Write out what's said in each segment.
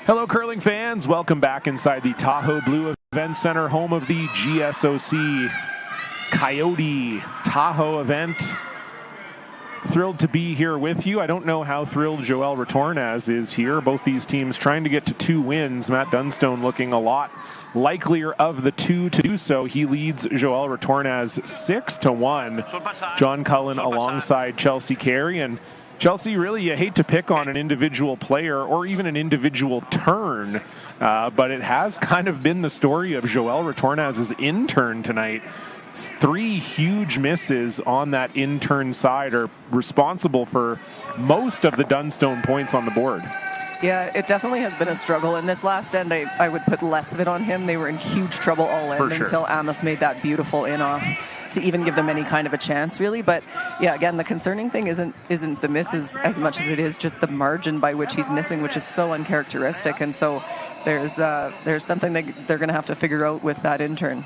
Hello, curling fans. Welcome back inside the Tahoe Blue Event Center, home of the GSOC KIOTI Tahoe event. Thrilled to be here with you. I don't know how thrilled Joel Retornaz is here. Both these teams trying to get to 2 wins. Matt Dunstone looking a lot likelier of the two to do so. He leads Joel Retornaz 6-1. John Cullen alongside Chelsea Carey. And Chelsea, really, you hate to pick on an individual player or even an individual turn, but it has kind of been the story of Joel Retornaz's in-turn tonight. 3 huge misses on that in-turn side are responsible for most of the Dunstone points on the board. Yeah, it definitely has been a struggle. In this last end, I would put less of it on him. They were in huge trouble all end until Amos made that beautiful in-off to even give them any kind of a chance, really. But yeah, again, the concerning thing isn't the misses as much as it is just the margin by which he's missing, which is so uncharacteristic. And so there's something they're going to have to figure out with that in-turn.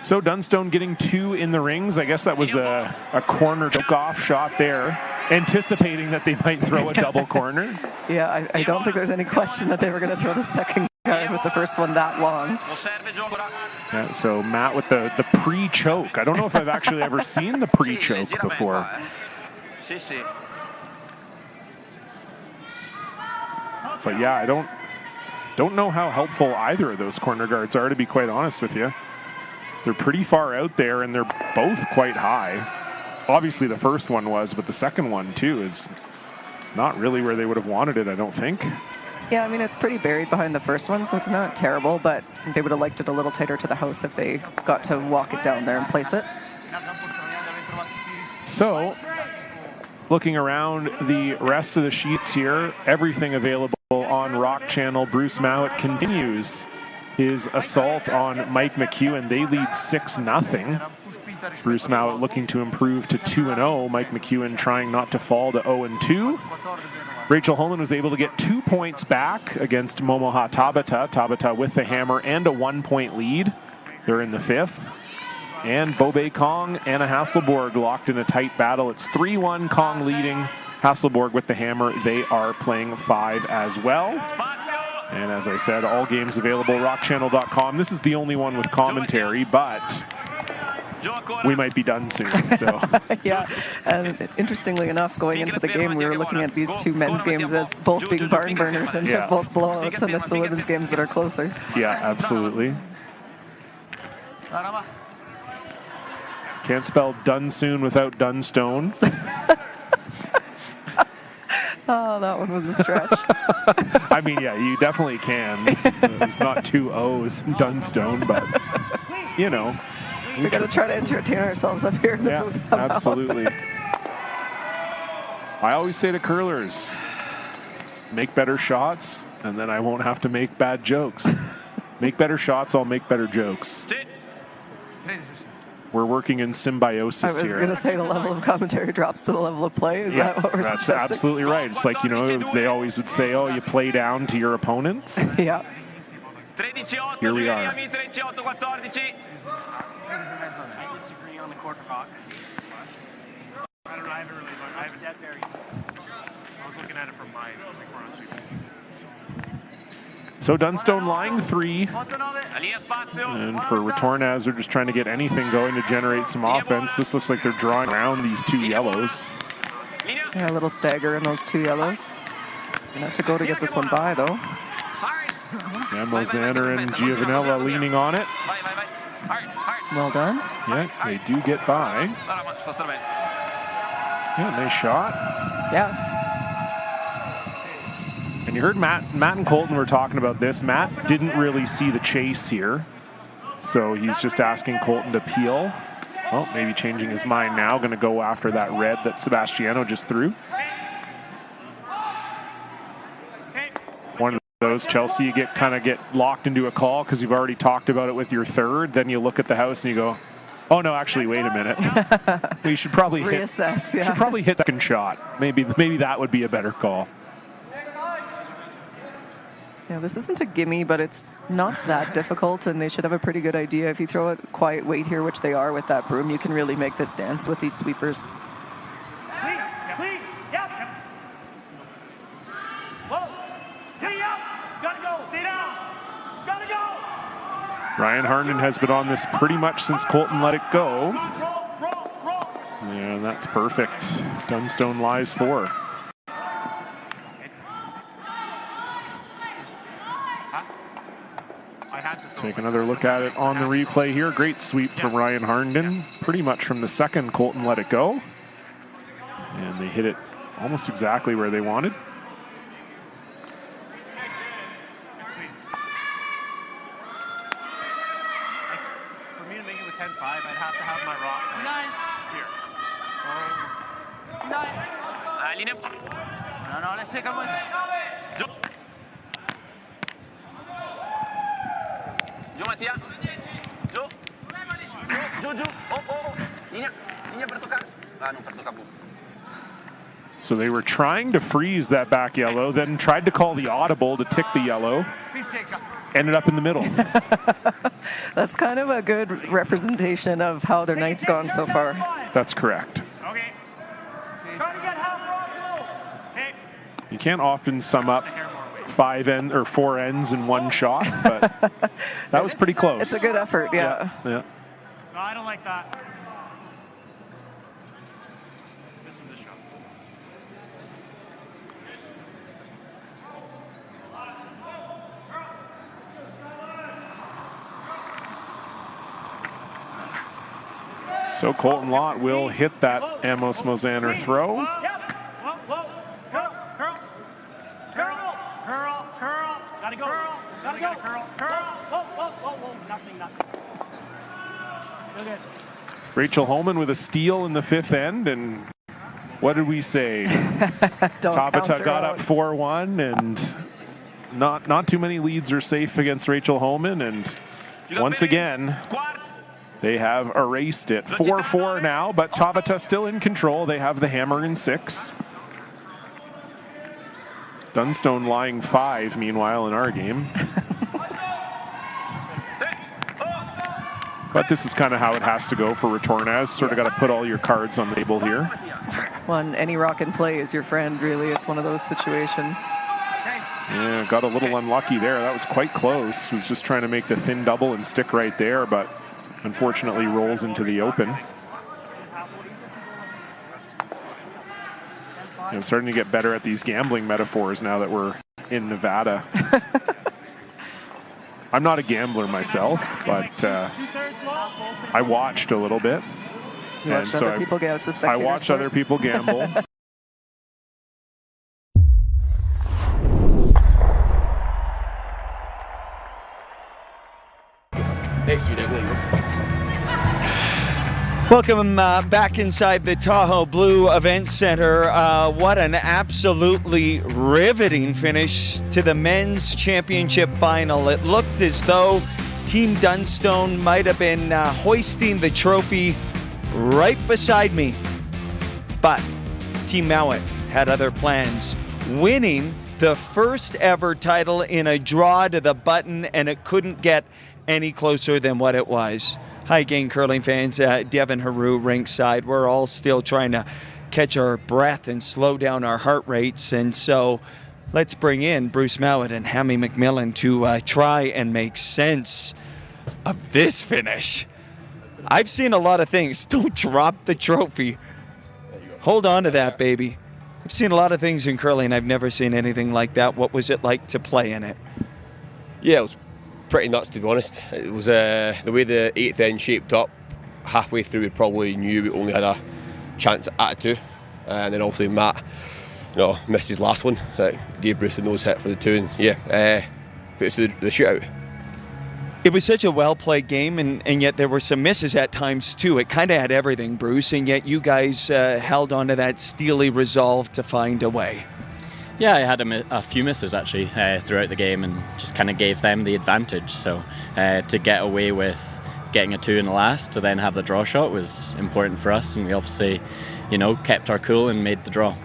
So Dunstone getting 2 in the rings. I guess that was a corner choke-off shot there, anticipating that they might throw a double corner. Yeah, I don't think there's any question that they were going to throw the second guy with the first one that long. Yeah, so Matt with the pre-choke. I don't know if I've actually ever seen the pre-choke before. But yeah, I don't know how helpful either of those corner guards are, to be quite honest with you. They're pretty far out there, and they're both quite high. Obviously, the first one was, but the second one, too, is not really where they would have wanted it, I don't think. Yeah, I mean, it's pretty buried behind the first one, so it's not terrible, but they would have liked it a little tighter to the house if they got to walk it down there and place it. So, looking around the rest of the sheets here, everything available on Rock Channel. Bruce Mowat continues his assault on Mike McEwen. They lead 6-0. Bruce Mowat looking to improve to 2-0. Mike McEwen trying not to fall to 0-2. Rachel Holman was able to get 2 points back against Momoha Tabata. Tabata with the hammer and a 1-point lead. They're in the 5th. And Bobe Kong, Anna Hasselborg locked in a tight battle. It's 3-1, Kong leading. Hasselborg with the hammer. They are playing 5 as well. And as I said, all games available, rockchannel.com. This is the only one with commentary, but we might be done soon. So yeah, and interestingly enough, going into the game, we were looking at these 2 men's games as both being barn burners and both blowouts, and it's the women's games that are closer. Yeah, absolutely. Can't spell Dunsoon without Dunstone. Oh, that one was a stretch. I mean, yeah, you definitely can. It's not 2 O's in Dunstone, but, you know. We got to try to entertain ourselves up here in the booth somehow. Absolutely. I always say to curlers, make better shots, and then I won't have to make bad jokes. Make better shots, I'll make better jokes. We're working in symbiosis here. I was going to say the level of commentary drops to the level of play. Is that what we're suggesting? That's absolutely right. It's like, you know, they always would say, oh, you play down to your opponents. Yeah. Here we are. I disagree on the quarter rock. I don't know, I haven't really looked. I was looking at it from my corner sweep. So Dunstone lying 3. And for Retornaz, they're just trying to get anything going to generate some offense. This looks like they're drawing around these 2 yellows. Yeah, a little stagger in those 2 yellows. Gonna have to go to get this one by, though. Yeah, Mozander and Giovanella leaning on it. Well done. Yeah, they do get by. Yeah, nice shot. Yeah. And you heard Matt and Colton were talking about this. Matt didn't really see the chase here. So he's just asking Colton to peel. Well, maybe changing his mind now. Going to go after that red that Sebastiano just threw. One those, Chelsea, you kind of get locked into a call because you've already talked about it with your third. Then you look at the house and you go, oh no, actually, wait a minute. We should probably reassess. Should probably hit second shot. Maybe that would be a better call. Yeah, this isn't a gimme, but it's not that difficult, and they should have a pretty good idea. If you throw a quiet weight here, which they are with that broom, you can really make this dance with these sweepers. Clean. Yep. Whoa. Tee up. Gotta go. Stay down. Gotta go. Ryan Harnden has been on this pretty much since Colton let it go. Yeah, that's perfect. Dunstone lies 4. Take another look at it on the replay here. Great sweep from Ryan Harnden. Pretty much from the second Colton let it go. And they hit it almost exactly where they wanted. For me to make it with 10-5, I'd have to have my rock here. No, let's take a moment. Joe, Mattia. Joe. Oh. Linea per tocar. Non per tocar. So they were trying to freeze that back yellow, then tried to call the audible to tick the yellow. Ended up in the middle. That's kind of a good representation of how their night's gone so far. That's correct. Okay. Try to get half row. Hey. You can't often sum up 4 ends in one shot, but that was pretty close. It's a good effort, yeah. Yeah. No, I don't like that. This is the shot. So Colton Lott will hit that Amos Mosaner throw. Rachel Holman with a steal in the 5th end, and what did we say? Tabata got up 4-1, and not too many leads are safe against Rachel Holman, and once again, they have erased it. 4-4 now, but Tabata still in control. They have the hammer in 6. Dunstone lying 5, meanwhile, in our game. But this is kind of how it has to go for Retornaz. Sort of got to put all your cards on the table here. Well, any rock and play is your friend, really. It's one of those situations. Yeah, got a little unlucky there. That was quite close. Was just trying to make the thin double and stick right there, but unfortunately rolls into the open. I'm starting to get better at these gambling metaphors now that we're in Nevada. I'm not a gambler myself, but I watched a little bit. You watched other people get out. I watched other people gamble. Welcome back inside the Tahoe Blue Event Center. What an absolutely riveting finish to the men's championship final. It looked as though Team Dunstone might have been hoisting the trophy right beside me. But Team Mowat had other plans, winning the first ever title in a draw to the button, and it couldn't get any closer than what it was. Hi again, curling fans. Devin Heroux ringside. We're all still trying to catch our breath and slow down our heart rates. And so let's bring in Bruce Mowat and Hammy McMillan to try and make sense of this finish. I've seen a lot of things. Don't drop the trophy. Hold on to that, baby. I've seen a lot of things in curling. I've never seen anything like that. What was it like to play in it? Yeah, it was pretty nuts, to be honest. It was the way the 8th end shaped up. Halfway through, we probably knew we only had a chance at it 2, and then obviously Matt, missed his last one. That gave Bruce a nose hit for the 2, and put us to the shootout. It was such a well-played game, and yet there were some misses at times too. It kind of had everything, Bruce, and yet you guys held on to that steely resolve to find a way. Yeah, I had a few misses actually throughout the game, and just kind of gave them the advantage. So to get away with getting a 2 in the last, to then have the draw shot was important for us, and we obviously, kept our cool and made the draw.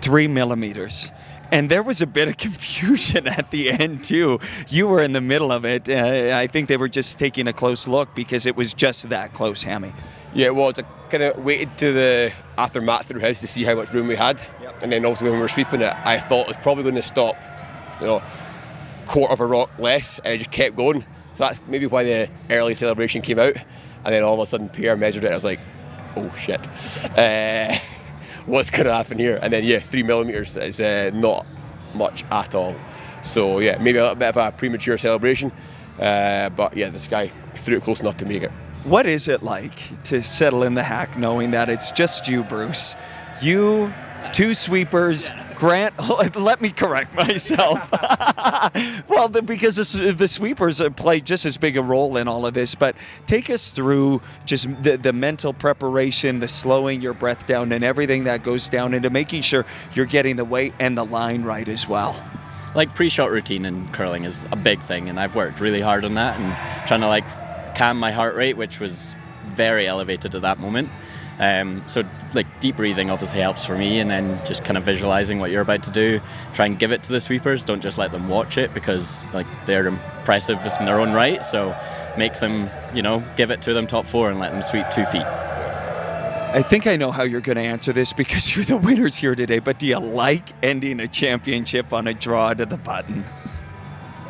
3 millimeters. And there was a bit of confusion at the end, too. You were in the middle of it. I think they were just taking a close look because it was just that close, Hammy. Yeah, well, I kind of waited to the after Matt threw his to see how much room we had. Yep. And then obviously when we were sweeping it, I thought it was probably going to stop, quarter of a rock less, and it just kept going. So that's maybe why the early celebration came out. And then all of a sudden Pierre measured it. I was like, oh shit. What's going to happen here? And then 3 millimeters is not much at all. So maybe a little bit of a premature celebration, but this guy threw it close enough to make it. What is it like to settle in the hack knowing that it's just you, Bruce? You, 2 sweepers, Grant, let me correct myself. Well, because the sweepers play just as big a role in all of this, but take us through just the mental preparation, the slowing your breath down, and everything that goes down into making sure you're getting the weight and the line right as well. Like pre-shot routine in curling is a big thing, and I've worked really hard on that and trying to calm my heart rate, which was very elevated at that moment. So deep breathing obviously helps for me, and then just kind of visualizing what you're about to do. Try and give it to the sweepers. Don't just let them watch it, because they're impressive in their own right. So make them, give it to them top 4 and let them sweep 2 feet. I think I know how you're going to answer this because you're the winners here today, but do you like ending a championship on a draw to the button?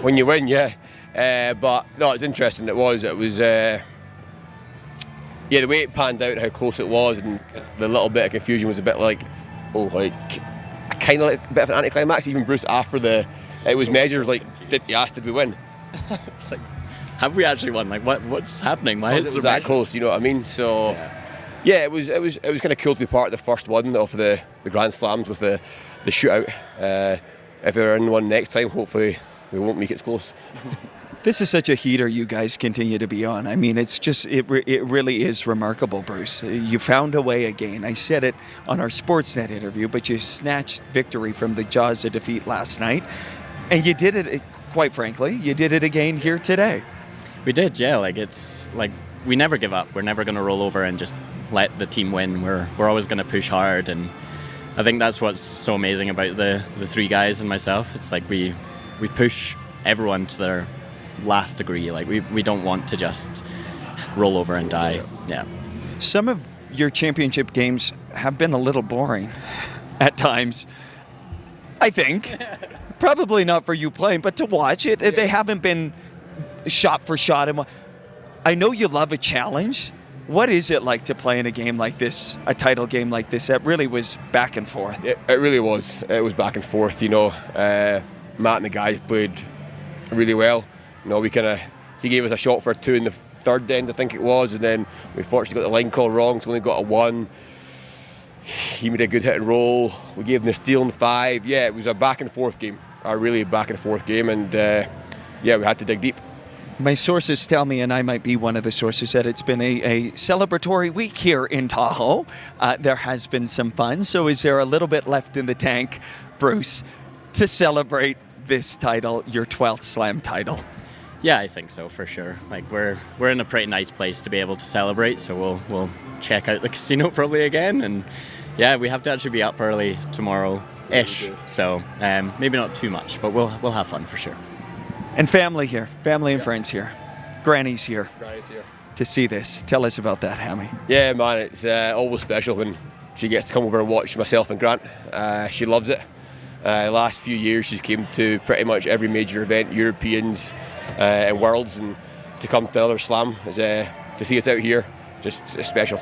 When you win, yeah. But no, it's interesting. It was the way it panned out, how close it was, and the little bit of confusion was a bit kind of a bit of an anticlimax. Even Bruce, after it was measured, did we win? It's have we actually won? What's happening? Why is it that close? You know what I mean? So it was kind of cool to be part of the first one of the Grand Slams with the shootout. If we're in one next time, hopefully we won't make it close. This is such a heater you guys continue to be on. I mean, it's just, it really is remarkable, Bruce. You found a way again. I said it on our Sportsnet interview, but you snatched victory from the jaws of defeat last night. And you did it, quite frankly, you did it again here today. We did, yeah. We never give up. We're never going to roll over and just let the team win. We're always going to push hard. And I think that's what's so amazing about the 3 guys and myself. It's we push everyone to their last degree. We don't want to just roll over and die. Yeah. Some of your championship games have been a little boring at times, I think. Probably not for you playing, but to watch it, they haven't been shot for shot. I know you love a challenge. What is it like to play in a game like this, a title game like this, that really was back and forth? It really was. It was back and forth, Matt and the guys played really well. He gave us a shot for a 2 in the third end, I think it was, and then we fortunately got the line call wrong, so we only got a 1. He made a good hit and roll. We gave him the steal in 5. Yeah, it was a back and forth game, a really back and forth game, and we had to dig deep. My sources tell me, and I might be one of the sources, that it's been a celebratory week here in Tahoe. There has been some fun, so is there a little bit left in the tank, Bruce, to celebrate this title, your 12th Slam title? Yeah, I think so, for sure. We're in a pretty nice place to be able to celebrate, so we'll check out the casino probably again, and we have to actually be up early tomorrow-ish, so maybe not too much, but we'll have fun for sure. And family here, family and friends here. Granny's here. To see this. Tell us about that, Hammy. Yeah, man, it's always special when she gets to come over and watch myself and Grant. She loves it. Last few years she's came to pretty much every major event, Europeans and Worlds, and to come to another Slam, to see us out here, just special.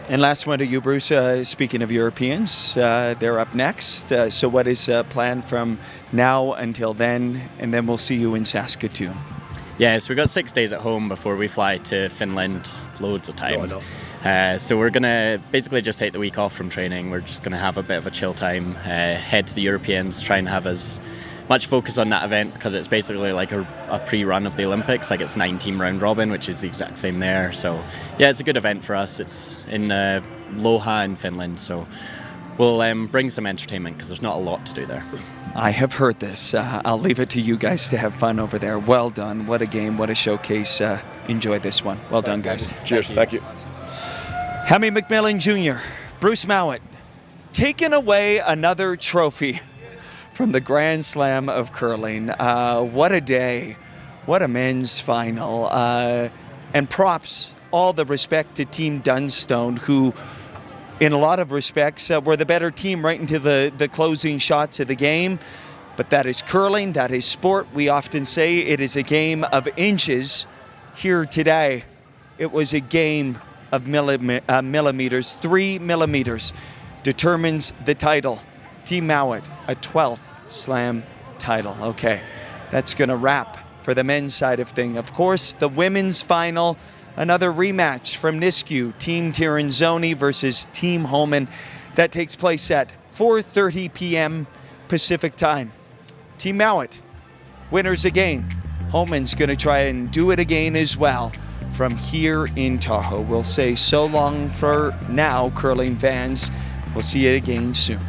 And last one to you, Bruce. Speaking of Europeans, they're up next. So what is planned from now until then? And then we'll see you in Saskatoon. Yeah, so we've got 6 days at home before we fly to Finland. Loads of time. So we're going to basically just take the week off from training. We're just going to have a bit of a chill time, head to the Europeans, try and have as much focus on that event, because it's basically like a pre-run of the Olympics. It's 9-team round robin, which is the exact same there. So yeah, it's a good event for us. It's in Lohja in Finland, so we'll bring some entertainment because there's not a lot to do there. I have heard this. I'll leave it to you guys to have fun over there. Well done. What a game. What a showcase. Enjoy this one. Well done, guys. Cheers. Thank you. Hemi McMillan Jr., Bruce Mowat, taking away another trophy from the Grand Slam of curling. What a day. What a men's final. And props, all the respect to Team Dunstone, who in a lot of respects were the better team right into the closing shots of the game. But that is curling, that is sport. We often say it is a game of inches. Here today, it was a game of millimeters. 3 millimeters determines the title. Team Mowat, a 12th Slam title. Okay, that's going to wrap for the men's side of thing. Of course, the women's final, another rematch from Nisku, Team Tirinzoni versus Team Holman. That takes place at 4:30 p.m. Pacific time. Team Mowat, winners again. Holman's going to try and do it again as well from here in Tahoe. We'll say so long for now, curling fans. We'll see you again soon.